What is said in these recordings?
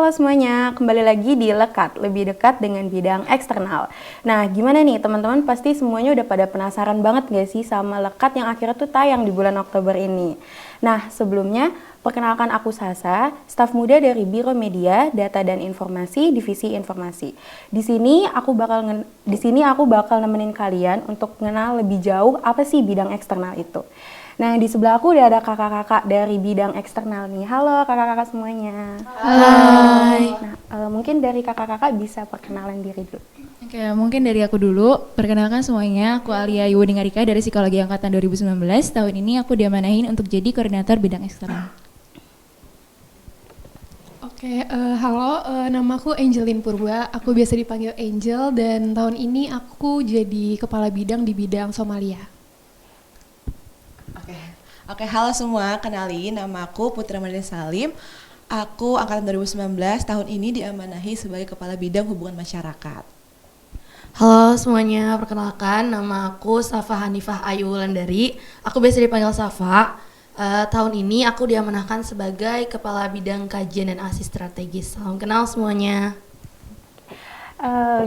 Halo semuanya, kembali lagi di Lekat, lebih dekat dengan bidang eksternal. Nah, gimana nih teman-teman, pasti semuanya udah pada penasaran banget gak sih sama Lekat yang akhirnya tuh tayang di bulan Oktober ini. Nah, sebelumnya, perkenalkan aku Sasa, staf muda dari Biro Media, Data dan Informasi, Divisi Informasi. Di sini aku bakal nemenin kalian untuk mengenal lebih jauh apa sih bidang eksternal itu. Nah, di sebelah aku udah ada kakak-kakak dari bidang eksternal nih. Halo kakak-kakak semuanya. Hai. Nah, mungkin dari kakak-kakak bisa perkenalan diri dulu. Oke, mungkin dari aku dulu. Perkenalkan semuanya, aku Alia Yuwudi Ngarika dari Psikologi Angkatan 2019. Tahun ini aku diamanahin untuk jadi koordinator bidang eksternal. Oke, halo, nama aku Angelin Purba, aku biasa dipanggil Angel dan tahun ini aku jadi kepala bidang di bidang Somalia. Oke, halo semua, kenalin nama aku Putra Madani Salim. Aku angkatan 2019, tahun ini diamanahi sebagai Kepala Bidang Hubungan Masyarakat. Halo semuanya, perkenalkan nama aku Safa Hanifah Ayu Wulandari. Aku biasa dipanggil Safa. Tahun ini aku diamanahkan sebagai Kepala Bidang Kajian dan Aksi Strategis. Salam kenal semuanya.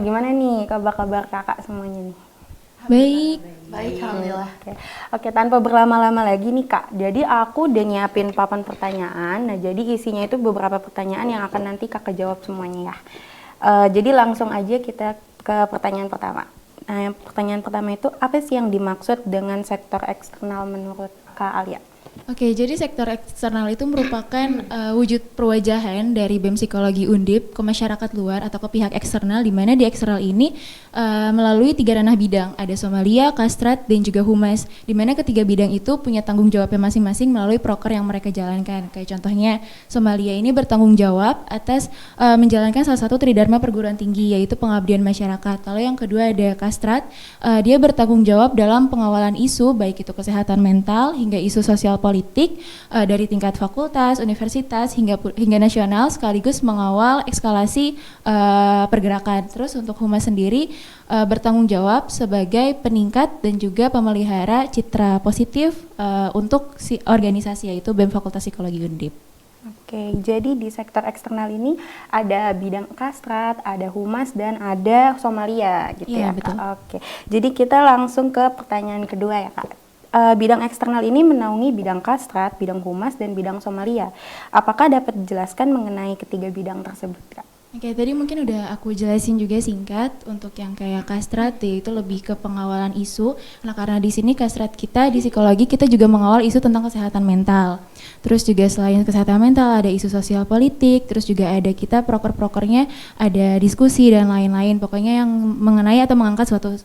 Gimana nih kabar-kabar kakak semuanya nih? Baik. Baik, alhamdulillah. Oke, tanpa berlama-lama lagi nih kak. Jadi aku udah nyiapin papan pertanyaan. Nah, jadi isinya itu beberapa pertanyaan yang akan nanti kakak jawab semuanya ya. Jadi langsung aja kita ke pertanyaan pertama. Nah, yang pertanyaan pertama itu apa sih yang dimaksud dengan sektor eksternal menurut Kak Alia? Oke, jadi sektor eksternal itu merupakan wujud perwajahan dari BEM Psikologi Undip ke masyarakat luar atau ke pihak eksternal, di mana di eksternal ini melalui 3 ranah bidang, ada Somalia, Kastrat, dan juga Humas, di mana ketiga bidang itu punya tanggung jawabnya masing-masing melalui proker yang mereka jalankan. Kayak contohnya Somalia ini bertanggung jawab atas menjalankan salah satu tridharma perguruan tinggi, yaitu pengabdian masyarakat. Lalu yang kedua ada Kastrat, dia bertanggung jawab dalam pengawalan isu, baik itu kesehatan mental hingga isu sosial politik dari tingkat fakultas, universitas hingga nasional, sekaligus mengawal eskalasi pergerakan. Terus untuk Humas sendiri bertanggung jawab sebagai peningkat dan juga pemelihara citra positif untuk si organisasi, yaitu BEM Fakultas Psikologi Undip. Oke, jadi di sektor eksternal ini ada bidang Kastrat, ada Humas, dan ada Somalia gitu ya Iya, betul. Kak? Oke, jadi kita langsung ke pertanyaan kedua ya Kak. Bidang eksternal ini menaungi bidang Kastrat, bidang Humas, dan bidang Somalia. Apakah dapat dijelaskan mengenai ketiga bidang tersebut Kak? Oke, tadi mungkin udah aku jelasin juga singkat untuk yang kayak Kastrat, yaitu lebih ke pengawalan isu. Nah, karena di sini Kastrat kita di psikologi kita juga mengawal isu tentang kesehatan mental. Terus juga selain kesehatan mental ada isu sosial politik, terus juga ada kita proker-prokernya, ada diskusi dan lain-lain. Pokoknya yang mengenai atau mengangkat suatu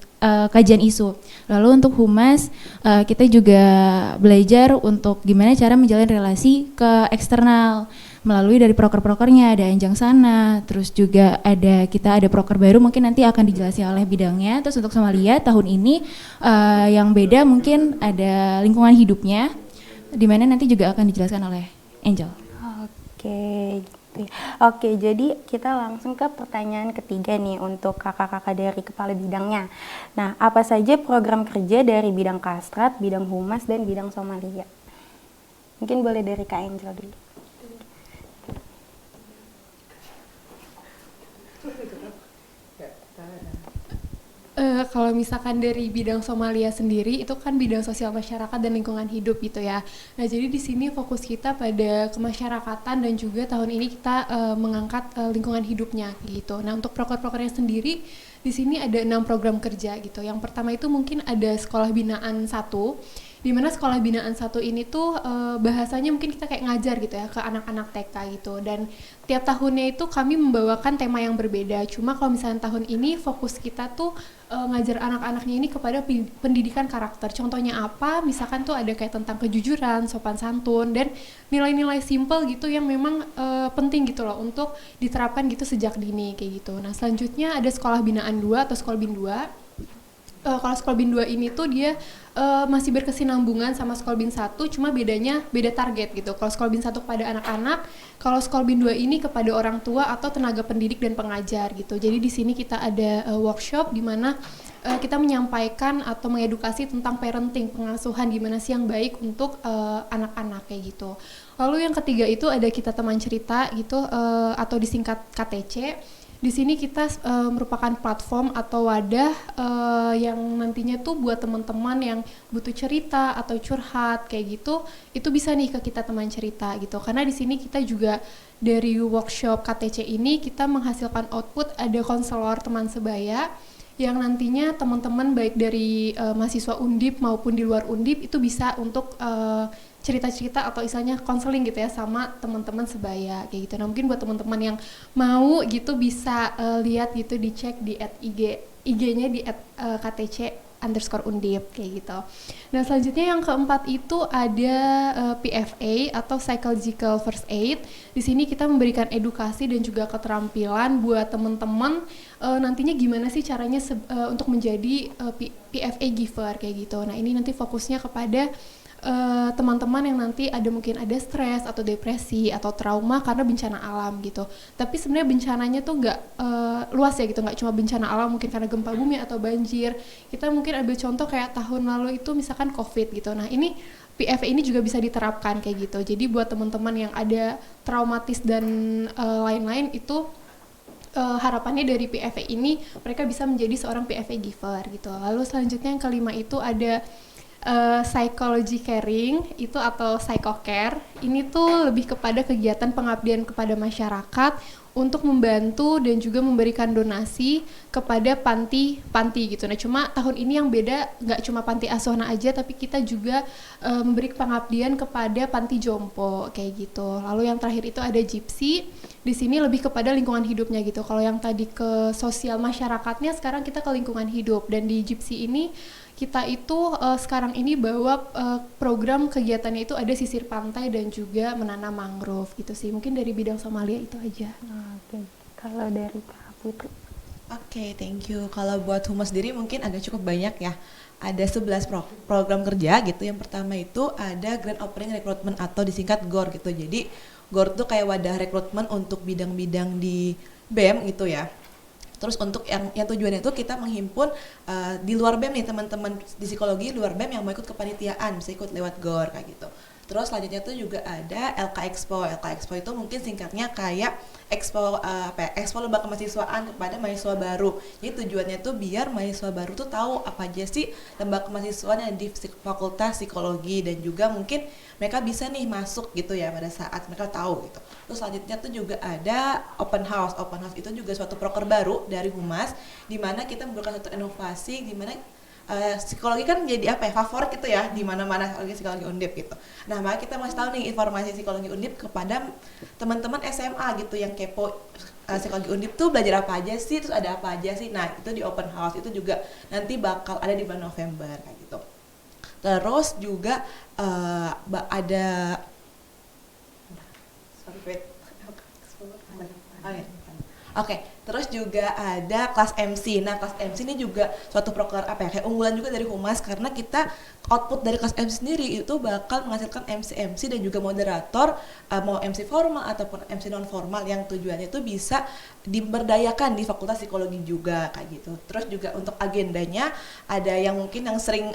kajian isu. Lalu untuk Humas kita juga belajar untuk gimana cara menjalin relasi ke eksternal melalui dari proker-prokernya, ada Enjang Sana, terus juga kita ada proker baru mungkin nanti akan dijelaskan oleh bidangnya. Terus untuk Somalia tahun ini yang beda mungkin ada lingkungan hidupnya, di mana nanti juga akan dijelaskan oleh Angel. Oke, gitu. Oke, jadi kita langsung ke pertanyaan ketiga nih untuk kakak-kakak dari kepala bidangnya. Nah, apa saja program kerja dari bidang Kastrat, bidang Humas, dan bidang Somalia? Mungkin boleh dari Kak Angel dulu. Kalau misalkan dari bidang Somalia sendiri itu kan bidang sosial masyarakat dan lingkungan hidup gitu ya. Nah, jadi di sini fokus kita pada kemasyarakatan dan juga tahun ini kita mengangkat lingkungan hidupnya gitu. Nah, untuk proker-prokernya sendiri di sini ada 6 program kerja gitu. Yang pertama itu mungkin ada sekolah binaan 1, di mana sekolah binaan 1 ini tuh bahasanya mungkin kita kayak ngajar gitu ya ke anak-anak TK gitu, dan tiap tahunnya itu kami membawakan tema yang berbeda. Cuma kalau misalnya tahun ini fokus kita tuh ngajar anak-anaknya ini kepada pendidikan karakter. Contohnya apa? Misalkan tuh ada kayak tentang kejujuran, sopan santun, dan nilai-nilai simple gitu yang memang penting gitu loh untuk diterapkan gitu sejak dini kayak gitu. Nah, selanjutnya ada sekolah binaan 2 atau sekolah bin 2. kalau Skolbin 2 ini tuh dia masih berkesinambungan sama Skolbin 1, cuma bedanya beda target gitu. Kalau Skolbin 1 kepada anak-anak, kalau Skolbin 2 ini kepada orang tua atau tenaga pendidik dan pengajar gitu. Jadi di sini kita ada workshop di mana kita menyampaikan atau mengedukasi tentang parenting, pengasuhan gimana sih yang baik untuk anak-anak kayak gitu. Lalu yang ketiga itu ada Kita Teman Cerita gitu, atau disingkat KTC. Di sini kita merupakan platform atau wadah yang nantinya tuh buat teman-teman yang butuh cerita atau curhat kayak gitu, itu bisa nih ke Kita Teman Cerita gitu. Karena di sini kita juga dari workshop KTC ini kita menghasilkan output, ada konselor teman sebaya yang nantinya teman-teman baik dari mahasiswa Undip maupun di luar Undip itu bisa untuk cerita-cerita atau istilahnya konseling gitu ya sama teman-teman sebaya kayak gitu. Nah mungkin buat teman-teman yang mau gitu bisa lihat gitu, dicek di IG-nya di @ktc_undip kayak gitu. Nah selanjutnya yang keempat itu ada PFA atau Psychological First Aid. Di sini kita memberikan edukasi dan juga keterampilan buat teman-teman nantinya gimana sih caranya untuk menjadi PFA giver kayak gitu. Nah ini nanti fokusnya kepada teman-teman yang nanti mungkin ada stres atau depresi atau trauma karena bencana alam gitu. Tapi sebenarnya bencananya tuh nggak luas ya gitu, nggak cuma bencana alam mungkin karena gempa bumi atau banjir. Kita mungkin ambil contoh kayak tahun lalu itu misalkan COVID gitu. Nah ini PFA ini juga bisa diterapkan kayak gitu. Jadi buat teman-teman yang ada traumatis dan lain-lain itu harapannya dari PFA ini mereka bisa menjadi seorang PFA giver gitu. Lalu selanjutnya yang kelima itu ada psychology caring itu atau psychocare. Ini tuh lebih kepada kegiatan pengabdian kepada masyarakat untuk membantu dan juga memberikan donasi kepada panti-panti gitu. Nah cuma tahun ini yang beda, nggak cuma panti asuhan aja tapi kita juga memberi pengabdian kepada panti jompo kayak gitu. Lalu yang terakhir itu ada Gypsy. Di sini lebih kepada lingkungan hidupnya gitu. Kalau yang tadi ke sosial masyarakatnya, sekarang kita ke lingkungan hidup. Dan di Gypsy ini kita itu sekarang ini bawa program kegiatannya itu ada sisir pantai dan juga menanam mangrove gitu sih. Mungkin dari bidang Somalia itu aja. Oke. Kalau dari Kak Putri. Oke, thank you. Kalau buat Humas sendiri mungkin agak cukup banyak ya. Ada 11 program kerja gitu. Yang pertama itu ada Grand Opening Recruitment atau disingkat GOR gitu. Jadi GOR itu kayak wadah rekrutmen untuk bidang-bidang di BEM gitu ya. Terus untuk yang tujuannya itu kita menghimpun di luar BEM nih teman-teman di psikologi luar BEM yang mau ikut kepanitiaan bisa ikut lewat GOR kayak gitu. Terus selanjutnya tuh juga ada LK Expo. LK Expo itu mungkin singkatnya kayak Expo Expo lomba kemahasiswaan kepada mahasiswa baru. Jadi tujuannya tuh biar mahasiswa baru tuh tahu apa aja sih lomba kemahasiswaan yang di Fakultas Psikologi dan juga mungkin mereka bisa nih masuk gitu ya pada saat mereka tahu gitu. Terus selanjutnya tuh juga ada open house. Open house itu juga suatu proker baru dari Humas di mana kita memberikan satu inovasi di mana psikologi kan jadi apa ya favorit gitu ya di mana-mana psikologi Undip gitu. Nah makanya kita masih tahu nih informasi psikologi Undip kepada teman-teman SMA gitu yang kepo psikologi Undip tuh belajar apa aja sih, terus ada apa aja sih. Nah itu di open house itu juga nanti bakal ada di bulan November kayak gitu. Terus juga ada Oke, terus juga ada kelas MC. Nah, kelas MC ini juga suatu proker kayak unggulan juga dari Humas karena kita output dari kelas MC sendiri itu bakal menghasilkan MC dan juga moderator mau MC formal ataupun MC non formal yang tujuannya itu bisa diberdayakan di Fakultas Psikologi juga kayak gitu. Terus juga untuk agendanya ada yang mungkin yang sering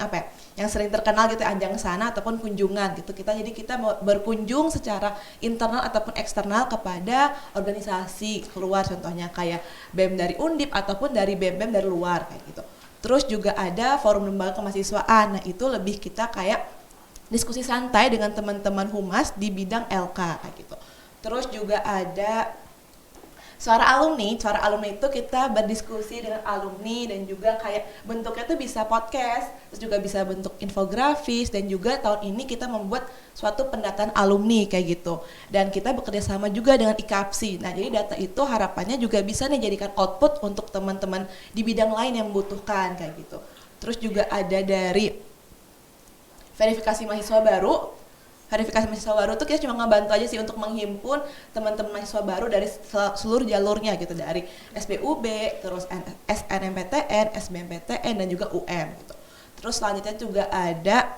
yang sering terkenal gitu ajang sana ataupun kunjungan gitu. Jadi kita mau berkunjung secara internal ataupun eksternal kepada organisasi keluar contohnya kayak BEM dari Undip ataupun dari BEM dari luar kayak gitu. Terus juga ada forum lembaga kemahasiswaan. Nah, itu lebih kita kayak diskusi santai dengan teman-teman Humas di bidang LK kayak gitu. Terus juga ada Suara alumni itu kita berdiskusi dengan alumni dan juga kayak bentuknya tuh bisa podcast, terus juga bisa bentuk infografis dan juga tahun ini kita membuat suatu pendataan alumni kayak gitu. Dan kita bekerja sama juga dengan IKAPSI. Nah, jadi data itu harapannya juga bisa nih jadikan output untuk teman-teman di bidang lain yang membutuhkan kayak gitu. Terus juga ada dari verifikasi mahasiswa baru. verifikasi mahasiswa baru tuh kita cuma ngebantu aja sih untuk menghimpun teman-teman mahasiswa baru dari seluruh jalurnya gitu, dari SBUB, terus SNMPTN, SBMPTN dan juga UM gitu. Terus selanjutnya juga ada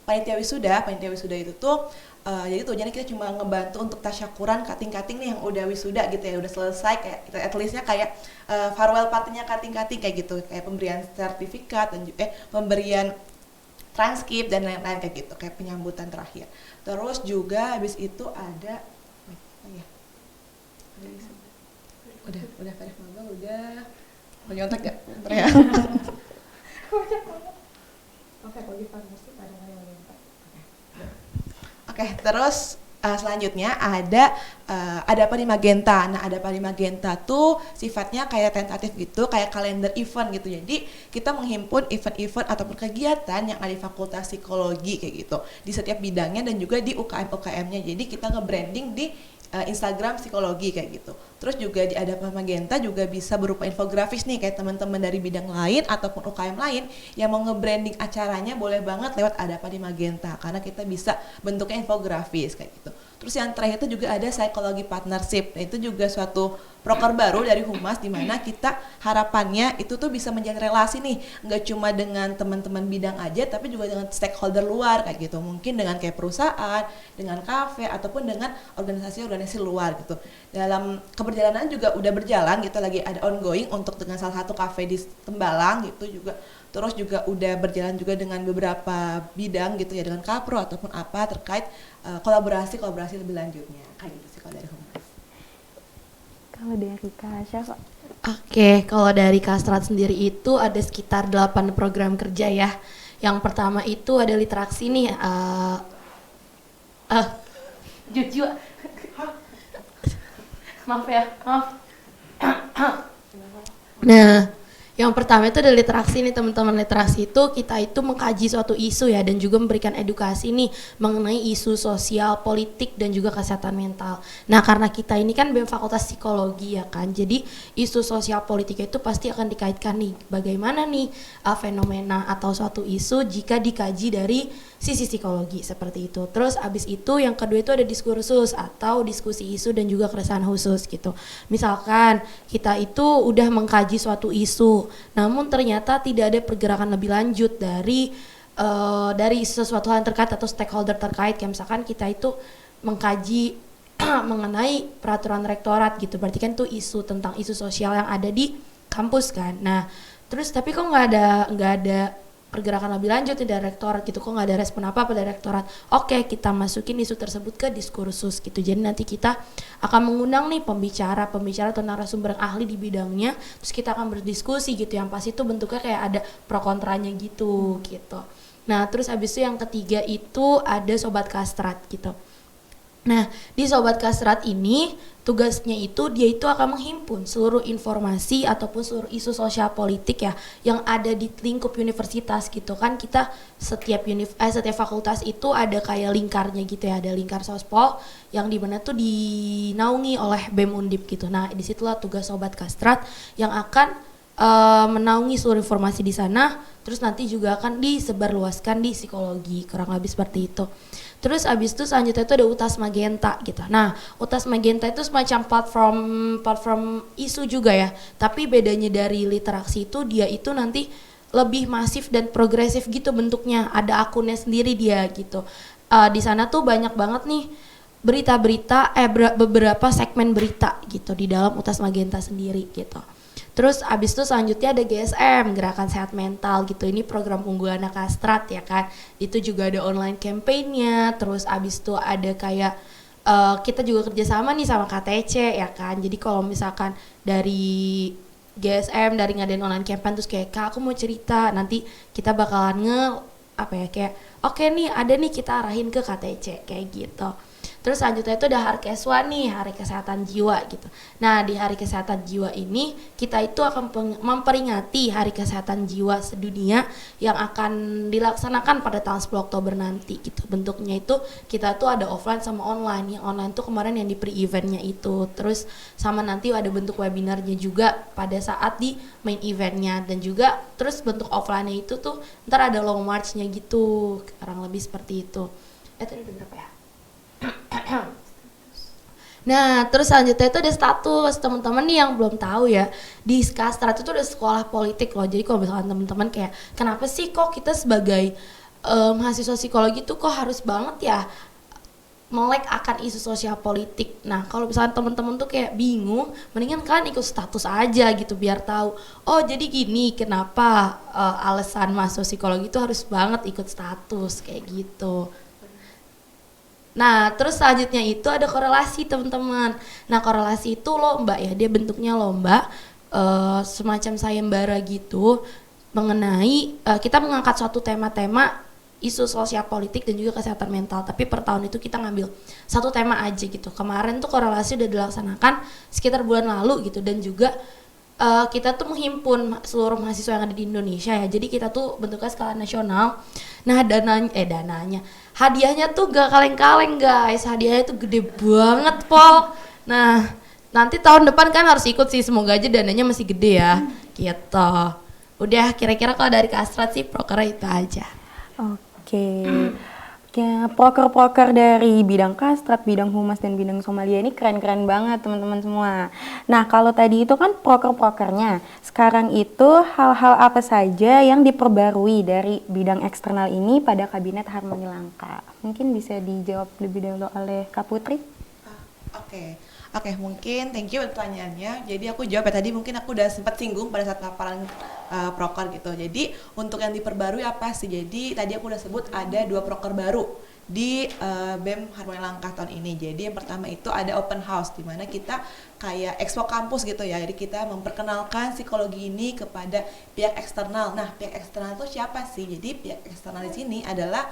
panitia wisuda. Panitia wisuda itu tuh jadi tujuannya kita cuma ngebantu untuk tasyakuran kating-kating nih yang udah wisuda gitu ya, udah selesai, kayak at leastnya kayak farewell party-nya kating-kating kayak gitu, kayak pemberian sertifikat dan juga pemberian transkrip dan lain-lain kayak gitu, kayak penyambutan terakhir. Terus juga habis itu ada udah Karif Maba udah nyontek gak? Bentar ya. Oke, terus selanjutnya ada apa di Magenta. Nah, ada apa di Magenta tuh sifatnya kayak tentatif gitu, kayak kalender event gitu. Jadi kita menghimpun event-event ataupun kegiatan yang ada di Fakultas Psikologi kayak gitu di setiap bidangnya dan juga di UKM-UKM-nya. Jadi kita nge-branding di Instagram psikologi kayak gitu. Terus juga di Adapa Magenta juga bisa berupa infografis nih, kayak teman-teman dari bidang lain ataupun UKM lain yang mau nge-branding acaranya boleh banget lewat Adapa di Magenta karena kita bisa bentuknya infografis kayak gitu. Terus yang terakhir itu juga ada psikologi partnership. Nah, itu juga suatu proker baru dari Humas di mana kita harapannya itu tuh bisa menjalin relasi nih, nggak cuma dengan teman-teman bidang aja tapi juga dengan stakeholder luar kayak gitu. Mungkin dengan kayak perusahaan, dengan kafe ataupun dengan organisasi-organisasi luar gitu. Dalam keberjalanan juga udah berjalan gitu, lagi ada ongoing untuk dengan salah satu kafe di Tembalang gitu juga. Terus juga udah berjalan juga dengan beberapa bidang gitu ya, dengan Kapro ataupun apa terkait kolaborasi lebih lanjutnya kayak gitu sih kalau dari Humas. Kalau dari Kak Syafa? Oke, kalau dari Kastrat sendiri itu ada sekitar 8 program kerja ya. Yang pertama itu ada literasi nih, jujur. Maaf ya, maaf. Nah, yang pertama itu ada literasi nih teman-teman. Literasi itu kita itu mengkaji suatu isu ya dan juga memberikan edukasi nih mengenai isu sosial, politik dan juga kesehatan mental. Nah, karena kita ini kan BEM Fakultas Psikologi ya kan, jadi isu sosial politik itu pasti akan dikaitkan nih bagaimana nih fenomena atau suatu isu jika dikaji dari sisi psikologi seperti itu. Terus abis itu yang kedua itu ada diskursus atau diskusi isu dan juga keresahan khusus gitu. Misalkan kita itu udah mengkaji suatu isu, namun ternyata tidak ada pergerakan lebih lanjut dari sesuatu hal yang terkait atau stakeholder terkait. Kayak misalkan kita itu mengkaji mengenai peraturan rektorat gitu, berarti kan itu isu tentang isu sosial yang ada di kampus kan. Nah, terus tapi kok nggak ada pergerakan lebih lanjut dari rektorat gitu, kok nggak ada respon apa dari rektorat. Oke, kita masukin isu tersebut ke diskursus gitu. Jadi nanti kita akan mengundang nih pembicara atau narasumber yang ahli di bidangnya, terus kita akan berdiskusi gitu, yang pasti itu bentuknya kayak ada pro kontranya gitu gitu. Nah, terus habis itu yang ketiga itu ada Sobat Kastrat gitu. Nah, di Sobat Kastrat ini tugasnya itu dia itu akan menghimpun seluruh informasi ataupun seluruh isu sosial politik ya yang ada di lingkup universitas gitu kan. Kita setiap fakultas itu ada kayak lingkarnya gitu ya, ada lingkar sospol yang dimana tuh dinaungi oleh BEM Undip gitu. Nah, disitulah tugas Sobat Kastrat yang akan menaungi seluruh informasi di sana, terus nanti juga akan disebarluaskan di psikologi, kurang lebih seperti itu. Terus abis itu selanjutnya itu ada UTAS Magenta gitu. Nah, UTAS Magenta itu semacam platform isu juga ya, tapi bedanya dari literasi itu dia itu nanti lebih masif dan progresif gitu bentuknya, ada akunnya sendiri dia gitu. Di sana tuh banyak banget nih berita-berita, beberapa segmen berita gitu di dalam UTAS Magenta sendiri gitu. Terus abis itu selanjutnya ada GSM, Gerakan Sehat Mental gitu. Ini program unggulan Kastrat ya kan. Itu juga ada online campaign-nya. Terus abis itu ada kayak kita juga kerjasama nih sama KTC ya kan. Jadi kalau misalkan dari GSM dari ngadain online campaign terus kayak Kak aku mau cerita, nanti kita bakalan kayak oke nih ada nih kita arahin ke KTC kayak gitu. Terus selanjutnya itu ada Harkeswa nih, Hari Kesehatan Jiwa gitu. Nah, di Hari Kesehatan Jiwa ini kita itu akan memperingati Hari Kesehatan Jiwa sedunia yang akan dilaksanakan pada tanggal 10 Oktober nanti gitu. Bentuknya itu kita tuh ada offline sama online. Yang online tuh kemarin yang di pre-eventnya itu. Terus sama nanti ada bentuk webinarnya juga pada saat di main eventnya. Dan juga terus bentuk offline-nya itu tuh ntar ada long march-nya gitu, kurang lebih seperti itu. Tadi udah berapa ya? Nah, terus selanjutnya itu ada status. Teman-teman nih yang belum tahu ya, di Skastra itu ada sekolah politik loh. Jadi kalau misalkan teman-teman kayak, kenapa sih kok kita sebagai mahasiswa psikologi tuh kok harus banget ya melek akan isu sosial politik. Nah, kalau misalkan teman-teman tuh kayak bingung, mendingan kalian ikut status aja gitu biar tahu. Oh, jadi gini kenapa alasan masuk psikologi itu harus banget ikut status kayak gitu. Nah, terus selanjutnya itu ada korelasi teman-teman. Nah, korelasi itu lomba ya, dia bentuknya lomba semacam sayembara gitu mengenai kita mengangkat suatu tema-tema isu sosial politik dan juga kesehatan mental. Tapi per tahun itu kita ngambil satu tema aja gitu. Kemarin tuh korelasi udah dilaksanakan sekitar bulan lalu gitu, dan juga kita tuh menghimpun seluruh mahasiswa yang ada di Indonesia ya. Jadi kita tuh bentuknya skala nasional. Nah, dananya hadiahnya tuh gak kaleng-kaleng guys. Hadiahnya tuh gede banget, Pol. Nah, nanti tahun depan kan harus ikut sih, semoga aja dananya masih gede ya. Gitu. Udah, kira-kira kalau dari Kastrat sih prokernya itu aja. Oke. Ya, proker-proker dari bidang Kastrat, bidang Humas, dan bidang Somalia ini keren-keren banget teman-teman semua. Nah, kalau tadi itu kan proker-prokernya. Sekarang itu hal-hal apa saja yang diperbarui dari bidang eksternal ini pada Kabinet Harmoni Langka? Mungkin bisa dijawab lebih dahulu oleh Kak Putri. Oke, mungkin thank you pertanyaannya. Jadi aku jawab ya, tadi mungkin aku udah sempat singgung pada saat paparan proker gitu. Jadi untuk yang diperbarui apa sih? Jadi tadi aku udah sebut ada 2 proker baru di BEM Harmoni Langkah tahun ini. Jadi yang pertama itu ada open house, di mana kita kayak expo kampus gitu ya. Jadi kita memperkenalkan psikologi ini kepada pihak eksternal. Nah, pihak eksternal itu siapa sih? Jadi pihak eksternal di sini adalah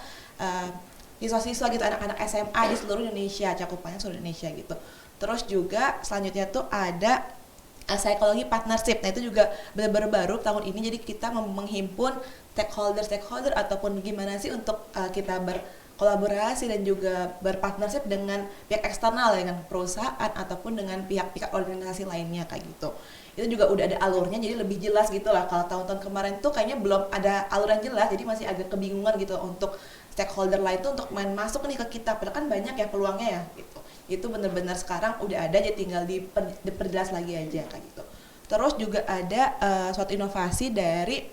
siswa-siswa gitu, anak-anak SMA di seluruh Indonesia, cakupannya seluruh Indonesia gitu. Terus juga selanjutnya tuh ada psikologi partnership. Nah, itu juga benar-benar baru tahun ini. Jadi kita menghimpun stakeholder ataupun gimana sih untuk kita berkolaborasi dan juga berpartnership dengan pihak eksternal, dengan perusahaan ataupun dengan pihak-pihak organisasi lainnya kayak gitu. Itu juga udah ada alurnya, jadi lebih jelas gitu lah. Kalau tahun-tahun kemarin tuh kayaknya belum ada alur yang jelas, jadi masih agak kebingungan gitu untuk stakeholder lain tuh untuk main masuk nih ke kita. Padahal kan banyak ya peluangnya ya gitu. Itu benar-benar sekarang udah ada, jadi tinggal diperjelas lagi aja kayak gitu. Terus juga ada suatu inovasi dari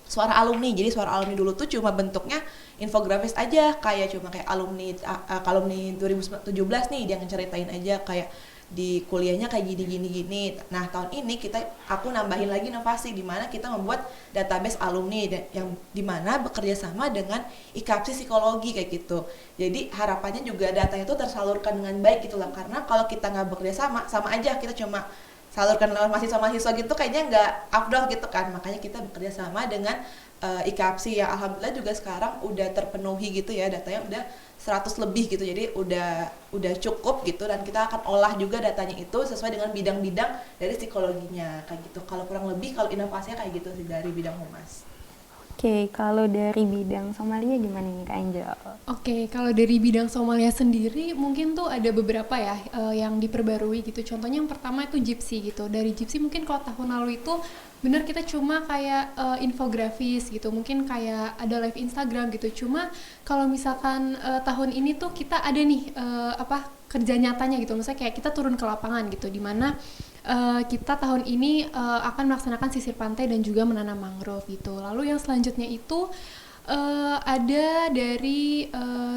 suara alumni. Jadi suara alumni dulu tuh cuma bentuknya infografis aja, kayak cuma kayak alumni 2017 nih, dia ngeceritain aja kayak di kuliahnya kayak gini. Nah, tahun ini aku nambahin lagi inovasi, di mana kita membuat database alumni yang di mana bekerja sama dengan IKAPSI psikologi kayak gitu. Jadi harapannya juga datanya itu tersalurkan dengan baik gitu lah, karena kalau kita nggak bekerja sama aja kita cuma salurkan lewat mahasiswa gitu kayaknya nggak afdol gitu kan. Makanya kita bekerja sama dengan IKAPSI yang alhamdulillah juga sekarang udah terpenuhi gitu ya, datanya udah 100 lebih gitu, jadi udah cukup gitu, dan kita akan olah juga datanya itu sesuai dengan bidang-bidang dari psikologinya kayak gitu. Kalau kurang lebih kalau inovasinya kayak gitu sih dari bidang humas. Oke, kalau dari bidang Somalia gimana nih Kak Angel? Oke, kalau dari bidang Somalia sendiri mungkin tuh ada beberapa ya yang diperbarui gitu. Contohnya yang pertama itu Gypsy gitu. Dari Gypsy mungkin kalau tahun lalu itu bener kita cuma kayak infografis gitu, mungkin kayak ada live Instagram gitu. Cuma kalau misalkan tahun ini tuh kita ada nih kerja nyatanya gitu. Misalnya kayak kita turun ke lapangan gitu, di mana kita tahun ini akan melaksanakan sisir pantai dan juga menanam mangrove gitu. Lalu yang selanjutnya itu ada dari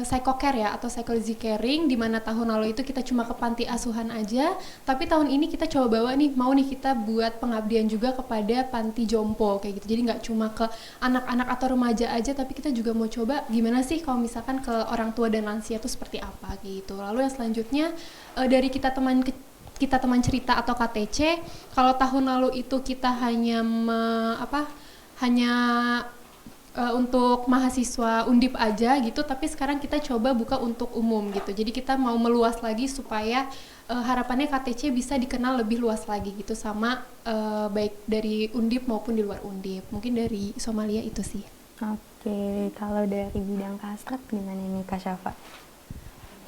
psychocare ya, atau psychology caring, di mana tahun lalu itu kita cuma ke panti asuhan aja, tapi tahun ini kita coba bawa nih, mau nih kita buat pengabdian juga kepada panti jompo kayak gitu. Jadi nggak cuma ke anak-anak atau remaja aja, tapi kita juga mau coba gimana sih kalau misalkan ke orang tua dan lansia itu seperti apa gitu. Lalu yang selanjutnya dari kita teman cerita atau KTC, kalau tahun lalu itu kita hanya untuk mahasiswa Undip aja gitu, tapi sekarang kita coba buka untuk umum gitu. Jadi kita mau meluas lagi supaya harapannya KTC bisa dikenal lebih luas lagi gitu, sama baik dari Undip maupun di luar Undip. Mungkin dari Somalia itu sih. Oke, kalau dari bidang Kastrat gimana nih Kak Syafa?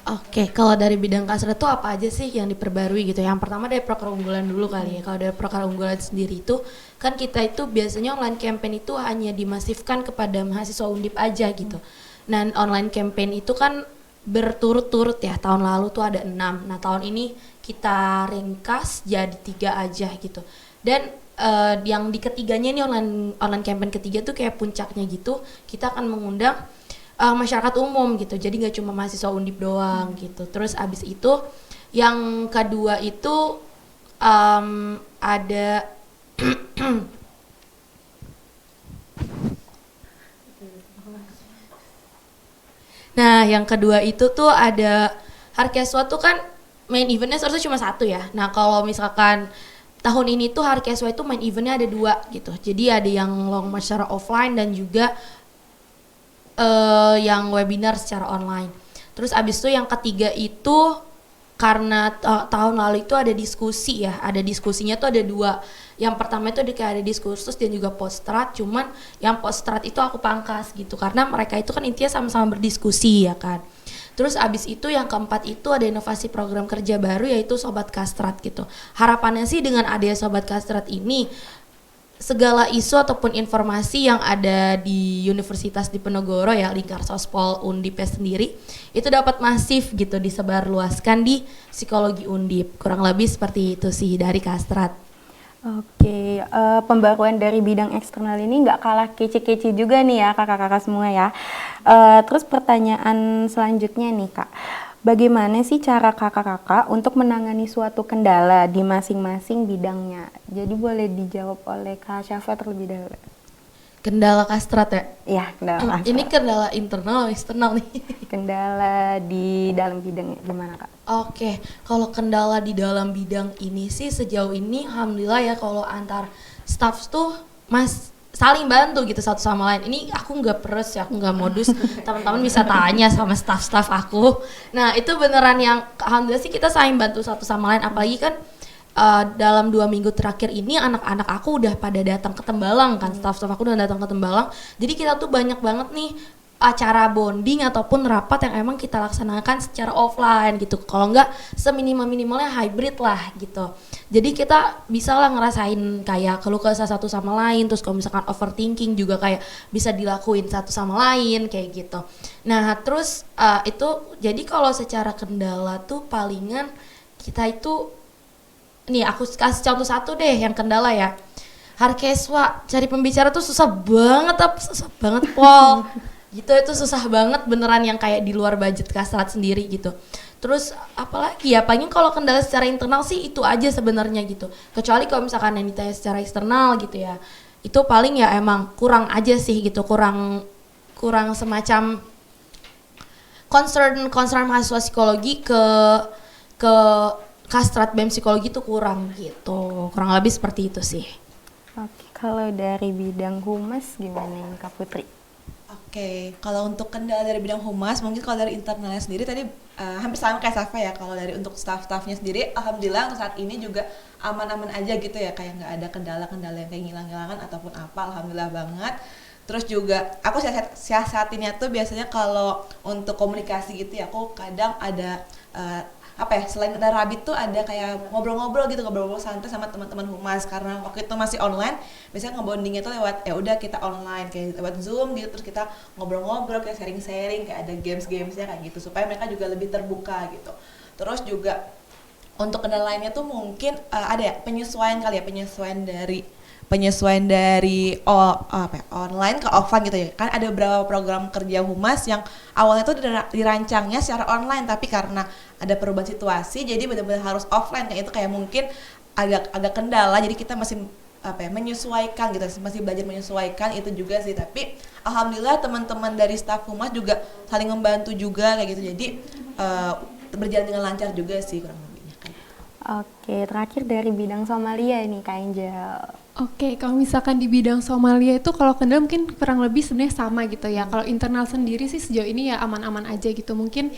Oke, kalau dari bidang Kastrat itu apa aja sih yang diperbarui gitu? Yang pertama dari proker unggulan dulu kali ya. Kalau dari proker unggulan sendiri itu kan kita itu biasanya online campaign itu hanya dimasifkan kepada mahasiswa Undip aja gitu. Nah, online campaign itu kan berturut-turut ya. Tahun lalu tuh ada 6. Nah, tahun ini kita ringkas jadi 3 aja gitu. Dan yang di ketiganya ini online campaign ketiga tuh kayak puncaknya gitu. Kita akan mengundang masyarakat umum gitu. Jadi nggak cuma mahasiswa Undip doang gitu. Terus abis itu yang kedua itu ada Nah, yang kedua itu tuh ada Harkeswa tuh kan main eventnya seharusnya cuma 1 ya. Nah, kalau misalkan tahun ini tuh Harkeswa itu main eventnya ada 2 gitu. Jadi ada yang long march secara offline dan juga yang webinar secara online. Terus abis itu yang ketiga itu karena tahun lalu itu ada diskusi ya, ada diskusinya tuh ada 2. Yang pertama itu kayak ada diskursus dan juga poststrat, cuman yang poststrat itu aku pangkas gitu karena mereka itu kan intinya sama-sama berdiskusi ya kan. Terus abis itu yang keempat itu ada inovasi program kerja baru yaitu Sobat Kastrat gitu. Harapannya sih dengan adanya Sobat Kastrat ini segala isu ataupun informasi yang ada di Universitas Diponegoro ya, lingkar Sospol Undip sendiri itu dapat masif gitu disebarluaskan di psikologi Undip. Kurang lebih seperti itu sih dari Kastrat. Oke, pembaruan dari bidang eksternal ini nggak kalah kece-kece juga nih ya kakak-kakak semua ya. Terus pertanyaan selanjutnya nih Kak, bagaimana sih cara kakak-kakak untuk menangani suatu kendala di masing-masing bidangnya? Jadi boleh dijawab oleh Kak Syafa terlebih dahulu. Kendala Kastrat ya? Iya, kendala. Ini kendala internal atau eksternal nih? Kendala di dalam bidangnya gimana Kak? Oke, kalau kendala di dalam bidang ini sih sejauh ini alhamdulillah ya kalau antar staff tuh saling bantu gitu satu sama lain. Ini aku nggak peres ya, aku nggak modus. Teman-teman bisa tanya sama staff-staff aku. Nah itu beneran yang alhamdulillah sih kita saling bantu satu sama lain. Apalagi kan dalam 2 minggu terakhir ini anak-anak aku udah pada datang ke Tembalang kan, staff-staff aku udah datang ke Tembalang. Jadi kita tuh banyak banget nih acara bonding ataupun rapat yang emang kita laksanakan secara offline gitu. Kalau enggak seminimal-minimalnya hybrid lah gitu. Jadi kita bisa lah ngerasain kayak keluh kesah satu sama lain. Terus kalau misalkan overthinking juga kayak bisa dilakuin satu sama lain kayak gitu. Nah terus itu jadi kalau secara kendala tuh palingan kita itu, nih aku kasih contoh satu deh yang kendala ya. Harkeswa cari pembicara tuh susah banget Pol. Gitu itu susah banget beneran yang kayak di luar budget Kastrat sendiri gitu. Terus apalagi ya paling kalau kendala secara internal sih itu aja sebenarnya gitu. Kecuali kalau misalkan yang ditanya secara eksternal gitu ya. Itu paling ya emang kurang aja sih gitu, kurang semacam concern mahasiswa psikologi ke Kastrat BEM psikologi itu kurang gitu. Kurang lebih seperti itu sih. Oke, kalau dari bidang humas gimana nih Kak Putri? Oke, kalau untuk kendala dari bidang humas, mungkin kalau dari internalnya sendiri tadi hampir sama kayak Safa ya. Kalau dari untuk staff-staffnya sendiri, alhamdulillah untuk saat ini juga aman-aman aja gitu ya, kayak nggak ada kendala-kendala yang kayak ngilang-ngilangan ataupun apa, alhamdulillah banget. Terus juga aku siasatinnya tuh biasanya kalau untuk komunikasi gitu ya, aku kadang ada selain ada Rabit tuh ada kayak ngobrol-ngobrol santai sama teman-teman humas karena waktu itu masih online, biasanya ngebondingnya tuh lewat ya udah kita online kayak lewat Zoom gitu, terus kita ngobrol-ngobrol kayak sharing-sharing kayak ada games-gamesnya kayak gitu supaya mereka juga lebih terbuka gitu. Terus juga untuk kendala lainnya tuh mungkin ada ya penyesuaian dari online ke offline gitu ya. Kan ada beberapa program kerja humas yang awalnya tuh dirancangnya secara online tapi karena ada perubahan situasi jadi benar-benar harus offline kayak itu, kayak mungkin agak kendala, jadi kita masih menyesuaikan gitu, masih belajar menyesuaikan itu juga sih. Tapi alhamdulillah teman-teman dari staf humas juga saling membantu juga kayak gitu, jadi berjalan dengan lancar juga sih kurang lebihnya kayak gitu. Oke, terakhir dari bidang Somalia nih Kak Angel. Oke, kalau misalkan di bidang Somalia itu kalau kendala mungkin kurang lebih sebenarnya sama gitu ya. Kalau internal sendiri sih sejauh ini ya aman-aman aja gitu. Mungkin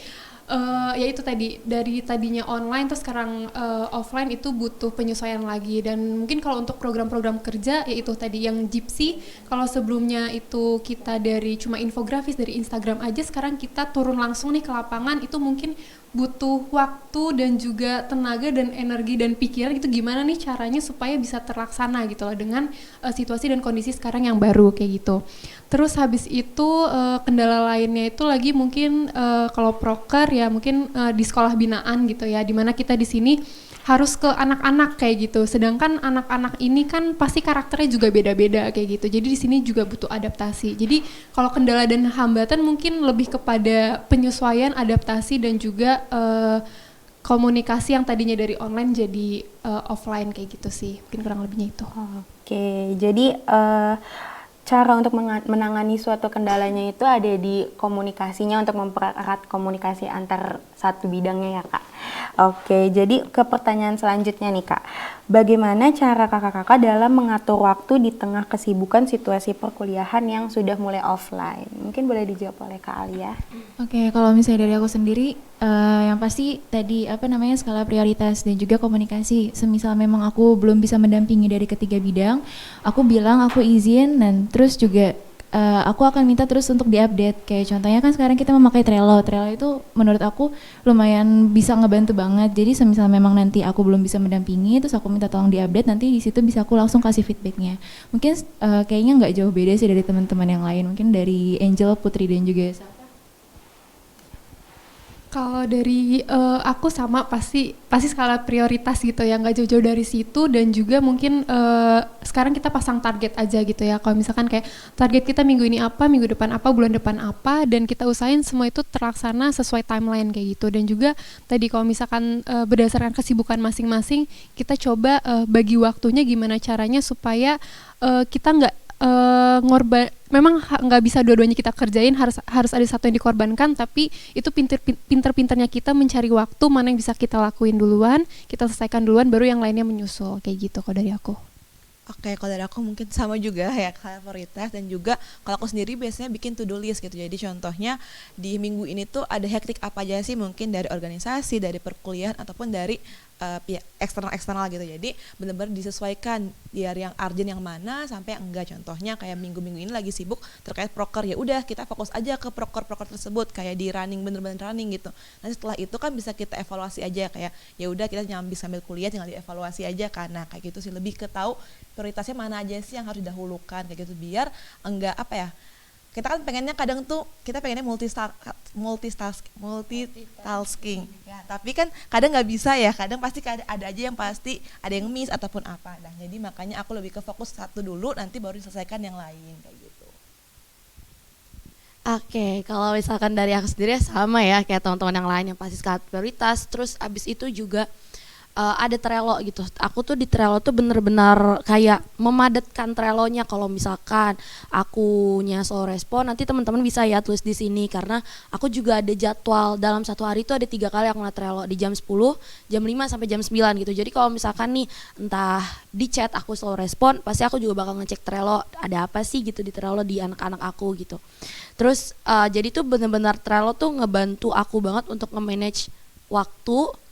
ya itu tadi dari tadinya online terus sekarang offline itu butuh penyesuaian lagi. Dan mungkin kalau untuk program-program kerja yaitu tadi yang Gypsy, kalau sebelumnya itu kita dari cuma infografis dari Instagram aja, sekarang kita turun langsung nih ke lapangan, itu mungkin butuh waktu dan juga tenaga dan energi dan pikiran, itu gimana nih caranya supaya bisa terlaksana gitu loh dengan situasi dan kondisi sekarang yang baru kayak gitu. Terus habis itu kendala lainnya itu lagi mungkin kalau proker ya mungkin di sekolah binaan gitu ya, dimana kita di sini harus ke anak-anak kayak gitu. Sedangkan anak-anak ini kan pasti karakternya juga beda-beda kayak gitu. Jadi di sini juga butuh adaptasi. Jadi kalau kendala dan hambatan mungkin lebih kepada penyesuaian, adaptasi dan juga komunikasi yang tadinya dari online jadi offline kayak gitu sih. Mungkin kurang lebihnya itu. Oke, jadi cara untuk menangani suatu kendalanya itu ada di komunikasinya untuk mempererat komunikasi antar satu bidangnya ya Kak. Oke, jadi ke pertanyaan selanjutnya nih Kak. Bagaimana cara kakak-kakak dalam mengatur waktu di tengah kesibukan situasi perkuliahan yang sudah mulai offline? Mungkin boleh dijawab oleh Kak Alia. Oke, kalau misalnya dari aku sendiri, yang pasti tadi skala prioritas dan juga komunikasi. Semisal memang aku belum bisa mendampingi dari ketiga bidang, aku bilang aku izin dan terus juga aku akan minta terus untuk diupdate. Kayak contohnya kan sekarang kita memakai Trello. Trello itu menurut aku lumayan bisa ngebantu banget. Jadi semisal memang nanti aku belum bisa mendampingi, terus aku minta tolong diupdate, nanti di situ bisa aku langsung kasih feedbacknya. Mungkin kayaknya nggak jauh beda sih dari teman-teman yang lain. Mungkin dari Angel, Putri dan juga Safa. Kalau dari aku sama pasti skala prioritas gitu ya, nggak jauh-jauh dari situ. Dan juga mungkin sekarang kita pasang target aja gitu ya. Kalau misalkan kayak target kita minggu ini apa, minggu depan apa, bulan depan apa, dan kita usahain semua itu terlaksana sesuai timeline kayak gitu. Dan juga tadi kalau misalkan berdasarkan kesibukan masing-masing, kita coba bagi waktunya gimana caranya supaya kita nggak memang nggak bisa dua-duanya kita kerjain, harus ada satu yang dikorbankan, tapi itu pinter-pinternya kita mencari waktu mana yang bisa kita lakuin duluan, kita selesaikan duluan, baru yang lainnya menyusul kayak gitu kalau dari aku. Oke, kalau dari aku mungkin sama juga ya, prioritas. Dan juga kalau aku sendiri biasanya bikin to-do list gitu. Jadi contohnya di minggu ini tuh ada hektik apa aja sih, mungkin dari organisasi, dari perkuliahan, ataupun dari pihak eksternal gitu. Jadi benar-benar disesuaikan biar yang urgent yang mana sampai yang enggak. Contohnya kayak minggu-minggu ini lagi sibuk terkait proker, ya udah kita fokus aja ke proker tersebut, kayak di running, bener-bener running gitu. Nanti setelah itu kan bisa kita evaluasi aja, kayak ya udah kita nyambi sambil kuliah tinggal dievaluasi aja kan. Nah kayak gitu sih, lebih ke tahu prioritasnya mana aja sih yang harus didahulukan kayak gitu, biar enggak apa ya, kita kan pengennya kadang tuh kita pengennya multitasking ya, tapi kan kadang nggak bisa ya, kadang pasti ada aja yang pasti ada yang miss ataupun apa. Nah jadi makanya aku lebih ke fokus satu dulu, nanti baru diselesaikan yang lain kayak gitu. Oke, kalau misalkan dari aku sendiri sama ya kayak teman-teman yang lain, yang pasti skala prioritas. Terus abis itu juga ada Trello gitu. Aku tuh di Trello tuh bener-bener kayak memadatkan Trello-nya. Kalau misalkan akunya slow respon, nanti teman-teman bisa ya tulis di sini, karena aku juga ada jadwal dalam satu hari itu ada 3 kali aku ngeliat Trello, di jam 10, jam 5 sampai jam 9 gitu. Jadi kalau misalkan nih entah di chat aku slow respon, pasti aku juga bakal ngecek Trello ada apa sih gitu di Trello di anak-anak aku gitu. Terus jadi tuh bener-bener Trello tuh ngebantu aku banget untuk nge-manage waktu,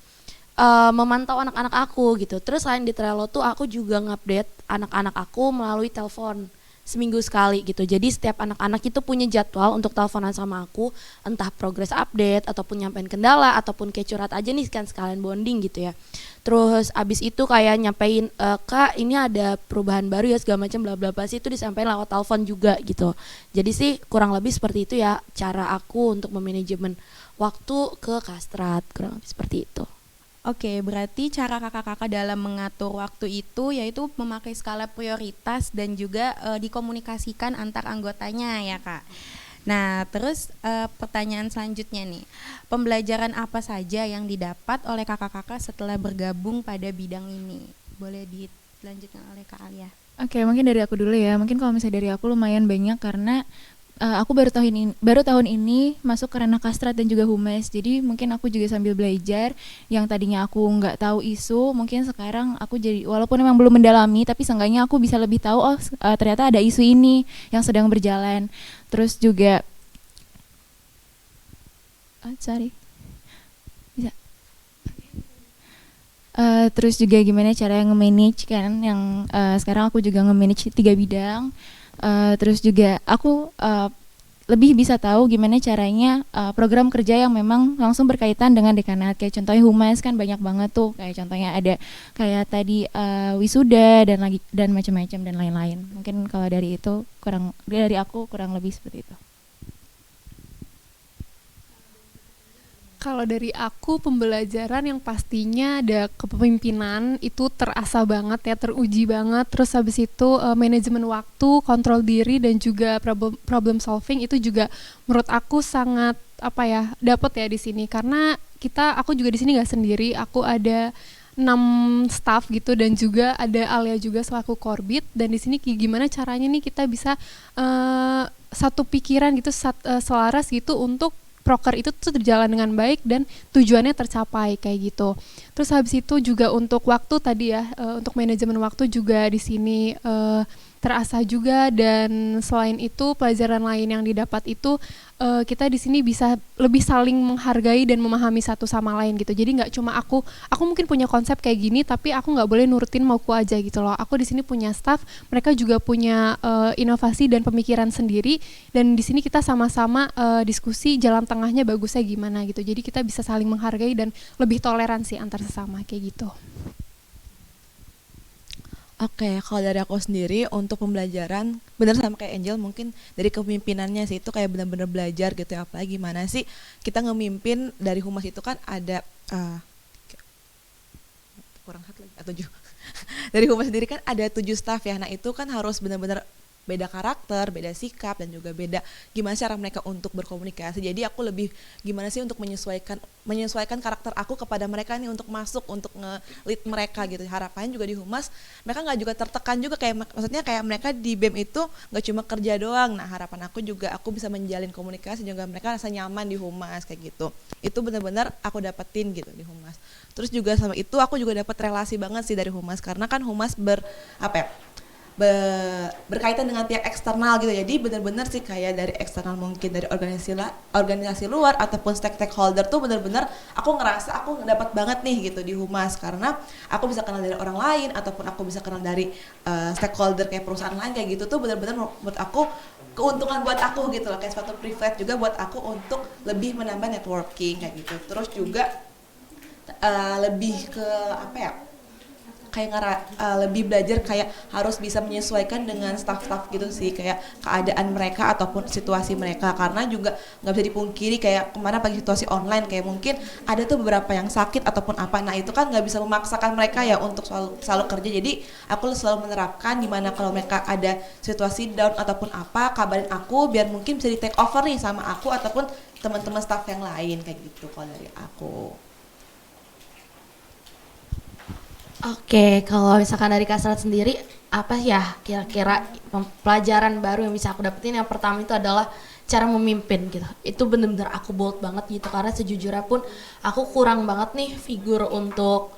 memantau anak-anak aku gitu. Terus selain di Trello tuh aku juga ngupdate anak-anak aku melalui telepon seminggu sekali gitu. Jadi setiap anak-anak itu punya jadwal untuk teleponan sama aku, entah progress update ataupun nyampein kendala ataupun kayak curhat aja nih kan sekalian bonding gitu ya. Terus abis itu kayak nyampein Kak ini ada perubahan baru ya segala macam bla bla bla, sih itu disampaikan lewat telepon juga gitu. Jadi sih kurang lebih seperti itu ya cara aku untuk memanajemen waktu ke Kastrat, kurang lebih seperti itu. Oke, berarti cara kakak-kakak dalam mengatur waktu itu yaitu memakai skala prioritas dan juga dikomunikasikan antar anggotanya ya Kak. Nah, terus pertanyaan selanjutnya nih, pembelajaran apa saja yang didapat oleh kakak-kakak setelah bergabung pada bidang ini? Boleh dilanjutkan oleh Kak Alia. Oke, mungkin dari aku dulu ya. Mungkin kalau misalnya dari aku lumayan banyak karena aku baru tahun ini masuk ke ranah Kastrat dan juga humas. Jadi mungkin aku juga sambil belajar yang tadinya aku nggak tahu isu, mungkin sekarang aku jadi walaupun memang belum mendalami, tapi seenggaknya aku bisa lebih tahu ternyata ada isu ini yang sedang berjalan. Terus juga terus juga gimana cara nge-manage kan yang sekarang aku juga nge-manage 3 bidang. Terus juga aku lebih bisa tahu gimana caranya program kerja yang memang langsung berkaitan dengan dekanat. Kayak contohnya humas kan banyak banget tuh, kayak contohnya ada kayak tadi wisuda dan macam-macam dan lain-lain. Mungkin kalau dari aku kurang lebih seperti itu. Kalau dari aku, pembelajaran yang pastinya ada kepemimpinan itu terasa banget ya, teruji banget. Terus habis itu manajemen waktu, kontrol diri, dan juga problem solving itu juga menurut aku sangat dapat ya di sini. Karena aku juga di sini nggak sendiri, aku ada 6 staff gitu, dan juga ada Alia juga selaku korbit. Dan di sini gimana caranya nih kita bisa satu pikiran gitu, selaras gitu untuk proker itu tuh berjalan dengan baik dan tujuannya tercapai kayak gitu. Terus habis itu juga untuk waktu tadi ya, untuk manajemen waktu juga di sini terasa juga. Dan selain itu pelajaran lain yang didapat itu kita di sini bisa lebih saling menghargai dan memahami satu sama lain gitu. Jadi nggak cuma aku mungkin punya konsep kayak gini, tapi aku nggak boleh nurutin mauku aja gitu loh. Aku di sini punya staff, mereka juga punya inovasi dan pemikiran sendiri, dan di sini kita sama-sama diskusi jalan tengahnya bagusnya gimana gitu. Jadi kita bisa saling menghargai dan lebih toleransi antar sesama kayak gitu. Oke, kalau dari aku sendiri untuk pembelajaran bener sama kayak Angel, mungkin dari kepemimpinannya sih itu kayak benar-benar belajar gitu ya, apalagi gimana sih kita ngemimpin. Dari humas itu kan ada kurang satu lagi atau 7 dari humas sendiri kan ada 7 staff ya. Nah itu kan harus benar-benar beda karakter, beda sikap, dan juga beda gimana cara mereka untuk berkomunikasi. Jadi aku lebih gimana sih untuk menyesuaikan karakter aku kepada mereka nih, untuk masuk, untuk nge-lead mereka gitu. Harapannya juga di humas mereka nggak juga tertekan juga, kayak maksudnya kayak mereka di BEM itu nggak cuma kerja doang. Nah harapan aku juga aku bisa menjalin komunikasi juga mereka rasa nyaman di humas kayak gitu. Itu benar-benar aku dapetin gitu di humas. Terus juga sama itu aku juga dapat relasi banget sih dari humas, karena kan humas berkaitan dengan pihak eksternal gitu. Jadi benar-benar sih kayak dari eksternal, mungkin dari organisasi luar ataupun stakeholder tuh benar-benar aku ngerasa aku dapat banget nih gitu di humas, karena aku bisa kenal dari orang lain ataupun aku bisa kenal dari stakeholder kayak perusahaan lain kayak gitu. Tuh benar-benar menurut aku keuntungan buat aku gitu loh, kayak suatu privilege juga buat aku untuk lebih menambah networking kayak gitu. Terus juga lebih ke lebih belajar kayak harus bisa menyesuaikan dengan staff-staff gitu sih, kayak keadaan mereka ataupun situasi mereka. Karena juga nggak bisa dipungkiri kayak kemana pagi situasi online kayak mungkin ada tuh beberapa yang sakit ataupun apa. Nah itu kan nggak bisa memaksakan mereka ya untuk selalu kerja. Jadi aku selalu menerapkan dimana kalau mereka ada situasi down ataupun apa, kabarin aku biar mungkin bisa di take over nih sama aku ataupun teman-teman staff yang lain kayak gitu kalau dari aku. Oke, kalau misalkan dari Kasrat sendiri, apa ya kira-kira pelajaran baru yang bisa aku dapetin? Yang pertama itu adalah cara memimpin gitu. Itu bener-bener aku bold banget gitu, karena sejujurnya pun aku kurang banget nih figur untuk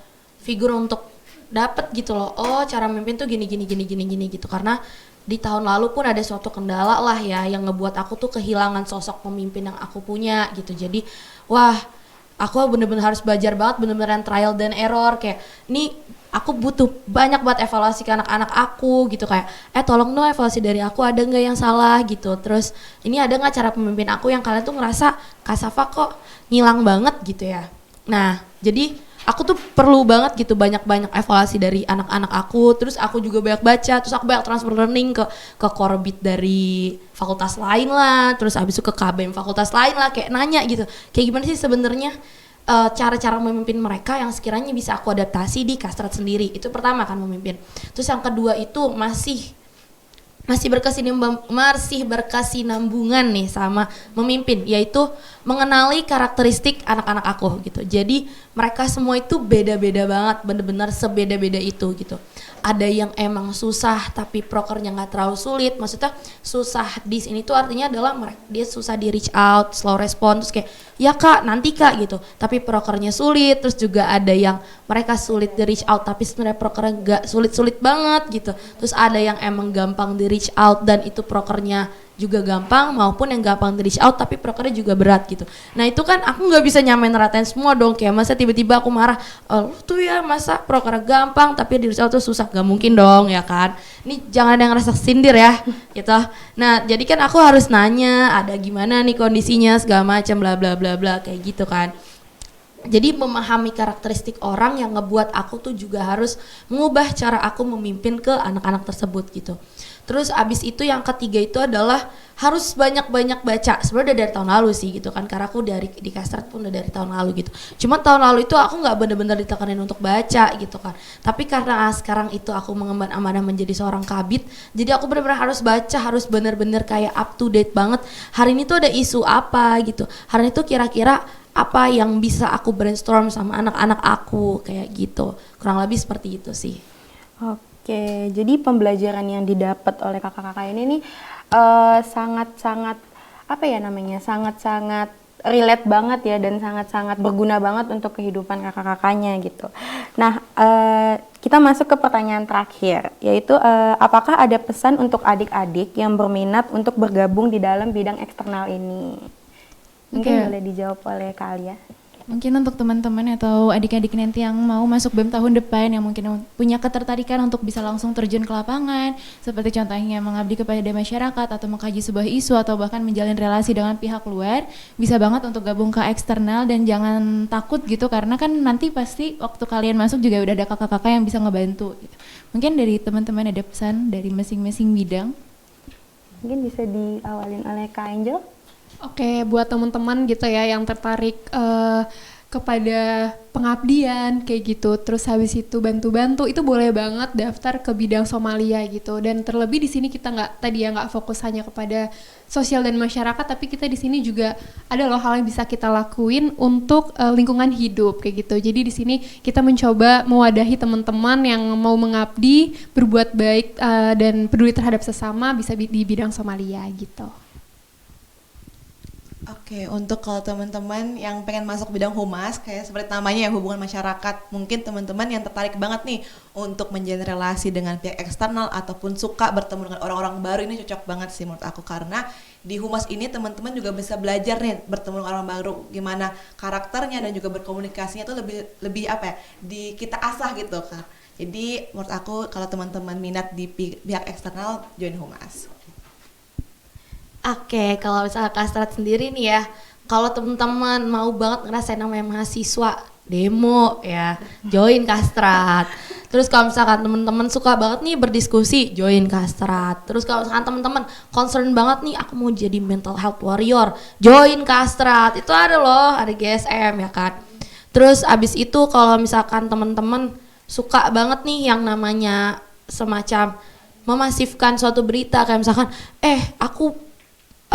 dapet gitu loh. Oh, cara memimpin tuh gini gitu. Karena di tahun lalu pun ada suatu kendala lah ya yang ngebuat aku tuh kehilangan sosok pemimpin yang aku punya gitu. Jadi, wah, aku bener-bener harus belajar banget, bener-bener trial dan error. Kayak ini aku butuh banyak buat evaluasi ke anak-anak aku gitu, kayak tolong dong evaluasi dari aku ada nggak yang salah gitu. Terus ini ada nggak cara pemimpin aku yang kalian tuh ngerasa Kak Safa kok ngilang banget gitu ya. Nah jadi aku tuh perlu banget gitu banyak-banyak evaluasi dari anak-anak aku. Terus aku juga banyak baca, terus aku banyak transfer learning ke korbit dari fakultas lain lah, terus abis itu ke KBM fakultas lain lah, kayak nanya gitu kayak gimana sih sebenarnya cara-cara memimpin mereka yang sekiranya bisa aku adaptasi di Kastrat sendiri. Itu pertama kan memimpin. Terus yang kedua itu masih berkesinambungan nih sama memimpin, yaitu mengenali karakteristik anak-anak aku gitu. Jadi mereka semua itu beda-beda banget, bener-bener sebeda-beda itu gitu. Ada yang emang susah tapi prokernya nggak terlalu sulit. Maksudnya susah di sini tuh artinya adalah dia susah di reach out, slow respon, terus kayak ya kak nanti kak gitu. Tapi prokernya sulit. Terus juga ada yang mereka sulit di reach out tapi sebenarnya prokernya nggak sulit-sulit banget gitu. Terus ada yang emang gampang di reach out dan itu prokernya juga gampang maupun yang gampang di reach out tapi prokernya juga berat gitu. Nah itu kan aku nggak bisa nyamain ratain semua dong, kayak masa tiba-tiba aku marah, lu tuh ya masa proker gampang tapi di reach out tuh susah, gak mungkin dong ya kan. Ini jangan ada yang ngerasa sindir ya gitu. Nah jadi kan aku harus nanya ada gimana nih kondisinya segala macam bla bla bla bla kayak gitu kan. Jadi memahami karakteristik orang yang ngebuat aku tuh juga harus mengubah cara aku memimpin ke anak-anak tersebut gitu. Terus abis itu yang ketiga itu adalah harus banyak-banyak baca. Sebenarnya udah dari tahun lalu sih gitu kan, karena aku di Kastrat pun udah dari tahun lalu gitu. Cuma tahun lalu itu aku nggak bener-bener ditekanin untuk baca gitu kan. Tapi karena sekarang itu aku mengemban amanah menjadi seorang kabit, jadi aku bener-bener harus baca, harus bener-bener kayak up to date banget. Hari ini tuh ada isu apa gitu. Hari ini tuh kira-kira apa yang bisa aku brainstorm sama anak-anak aku kayak gitu. Kurang lebih seperti itu sih. Oke, jadi pembelajaran yang didapat oleh kakak-kakak ini nih sangat-sangat apa ya namanya, sangat-sangat relate banget ya dan sangat-sangat berguna banget untuk kehidupan kakak-kakaknya gitu. Nah, kita masuk ke pertanyaan terakhir, yaitu apakah ada pesan untuk adik-adik yang berminat untuk bergabung di dalam bidang eksternal ini? Mungkin boleh dijawab oleh Kak. Mungkin untuk teman-teman atau adik-adik nanti yang mau masuk BEM tahun depan yang mungkin punya ketertarikan untuk bisa langsung terjun ke lapangan, seperti contohnya mengabdi kepada masyarakat atau mengkaji sebuah isu atau bahkan menjalin relasi dengan pihak luar, bisa banget untuk gabung ke eksternal dan jangan takut gitu karena kan nanti pasti waktu kalian masuk juga udah ada kakak-kakak yang bisa ngebantu gitu. Mungkin dari teman-teman ada pesan dari masing-masing bidang. Mungkin bisa diawalin oleh Kak Angel. Oke, buat teman-teman gitu ya yang tertarik kepada pengabdian kayak gitu, terus habis itu bantu-bantu, itu boleh banget daftar ke bidang Somalia gitu. Dan terlebih di sini kita nggak fokus hanya kepada sosial dan masyarakat, tapi kita di sini juga ada loh hal yang bisa kita lakuin untuk lingkungan hidup kayak gitu. Jadi di sini kita mencoba mewadahi teman-teman yang mau mengabdi, berbuat baik dan peduli terhadap sesama bisa di bidang Somalia gitu. Oke, untuk kalau teman-teman yang pengen masuk bidang humas, kayak seperti namanya ya hubungan masyarakat, mungkin teman-teman yang tertarik banget nih untuk menjalin relasi dengan pihak eksternal ataupun suka bertemu dengan orang-orang baru, ini cocok banget sih menurut aku, karena di humas ini teman-teman juga bisa belajar nih bertemu dengan orang baru, gimana karakternya dan juga berkomunikasinya tuh lebih apa ya, kita asah gitu kan. Jadi menurut aku kalau teman-teman minat di pihak eksternal, join humas. Oke, kalau misalnya Kastrat sendiri nih ya, kalau teman-teman mau banget ngerasain namanya mahasiswa demo ya, join Kastrat. Terus kalau misalkan teman-teman suka banget nih berdiskusi, join Kastrat. Terus kalau misalkan teman-teman concern banget nih, aku mau jadi mental health warrior, join Kastrat. Itu ada loh, ada GSM ya kan. Terus abis itu kalau misalkan teman-teman suka banget nih yang namanya semacam memasifkan suatu berita, kayak misalkan, aku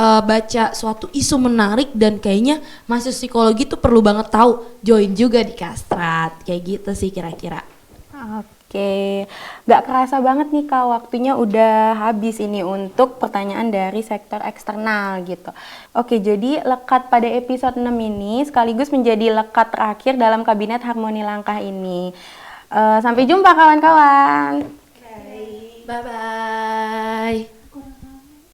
baca suatu isu menarik dan kayaknya mahasiswa psikologi tuh perlu banget tahu, join juga di Kastrat, kayak gitu sih kira-kira. Oke, nggak kerasa banget nih Kak, waktunya udah habis ini untuk pertanyaan dari sektor eksternal gitu. Oke, jadi lekat pada episode 6 ini sekaligus menjadi lekat terakhir dalam Kabinet Harmoni Langkah ini. Sampai jumpa kawan-kawan. Bye-bye.